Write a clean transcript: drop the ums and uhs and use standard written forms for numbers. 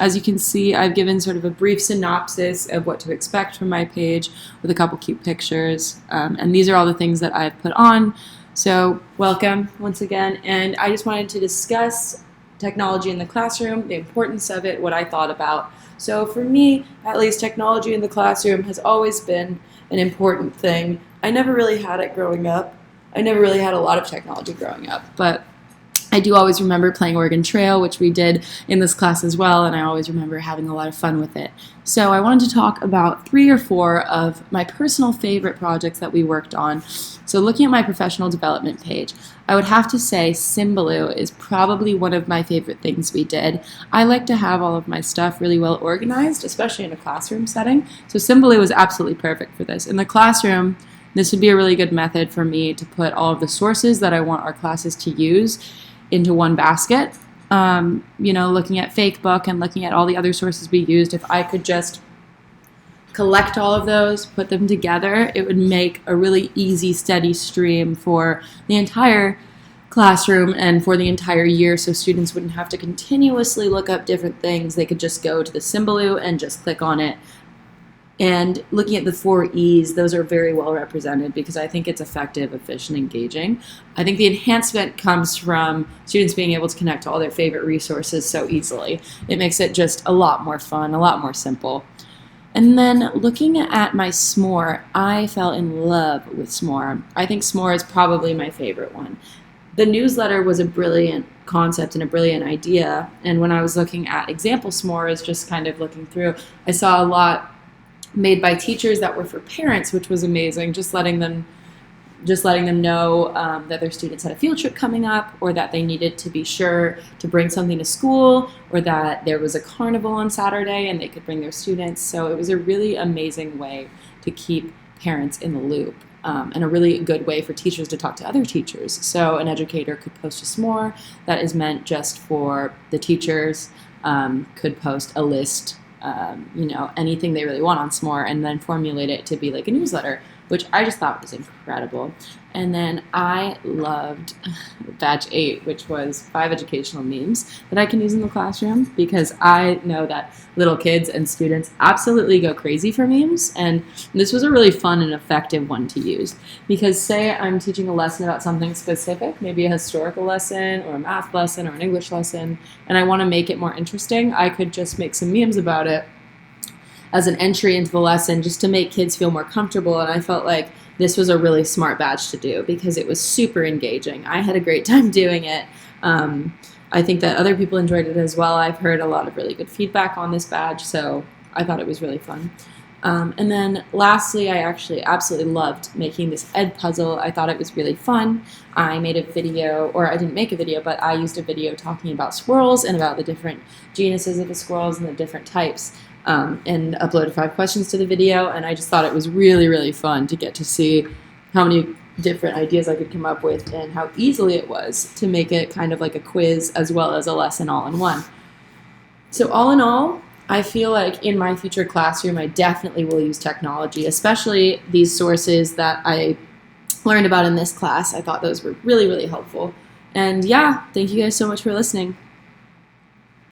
As you can see, I've given sort of a brief synopsis of what to expect from my page with a couple cute pictures. And these are all the things that I've put on. So welcome once again. And I just wanted to discuss technology in the classroom, the importance of it, what I thought about. So for me, at least, technology in the classroom has always been an important thing. I never really had it growing up. I never really had a lot of technology growing up, but I do always remember playing Oregon Trail, which we did in this class as well, and I always remember having a lot of fun with it. So I wanted to talk about 3 or 4 of my personal favorite projects that we worked on. So looking at my professional development page, I would have to say Symbaloo is probably one of my favorite things we did. I like to have all of my stuff really well organized, especially in a classroom setting. So Symbaloo was absolutely perfect for this. In the classroom, this would be a really good method for me to put all of the sources that I want our classes to use into one basket. Looking at Fakebook and looking at all the other sources we used, if I could just collect all of those, put them together, it would make a really easy, steady stream for the entire classroom and for the entire year, so students wouldn't have to continuously look up different things. They could just go to the Symbaloo and just click on it. And looking at the 4 E's, those are very well represented because I think it's effective, efficient, engaging. I think the enhancement comes from students being able to connect to all their favorite resources so easily. It makes it just a lot more fun, a lot more simple. And then looking at my S'more, I fell in love with S'more. I think S'more is probably my favorite one. The newsletter was a brilliant concept and a brilliant idea. And when I was looking at example S'mores, just kind of looking through, I saw a lot made by teachers that were for parents, which was amazing. Just letting them know that their students had a field trip coming up, or that they needed to be sure to bring something to school, or that there was a carnival on Saturday and they could bring their students. So it was a really amazing way to keep parents in the loop, and a really good way for teachers to talk to other teachers. So an educator could post a S'more that is meant just for the teachers, could post a list, anything they really want on S'more, and then formulate it to be like a newsletter, which I just thought was incredible. And then I loved batch 8, which was 5 educational memes that I can use in the classroom, because I know that little kids and students absolutely go crazy for memes, and this was a really fun and effective one to use. Because say I'm teaching a lesson about something specific, maybe a historical lesson or a math lesson or an English lesson, and I want to make it more interesting, I could just make some memes about it as an entry into the lesson, just to make kids feel more comfortable. And I felt like this was a really smart badge to do because it was super engaging. I had a great time doing it. I think that other people enjoyed it as well. I've heard a lot of really good feedback on this badge, so I thought it was really fun. And then lastly, I actually absolutely loved making this Ed puzzle. I thought it was really fun. I made a video, or I didn't make a video, but I used a video talking about squirrels and about the different genuses of the squirrels and the different types. And uploaded 5 questions to the video, and I just thought it was really, really fun to get to see how many different ideas I could come up with and how easily it was to make it kind of like a quiz as well as a lesson all in one. So all in all, I feel like in my future classroom, I definitely will use technology, especially these sources that I learned about in this class. I thought those were really, really helpful. And yeah, thank you guys so much for listening.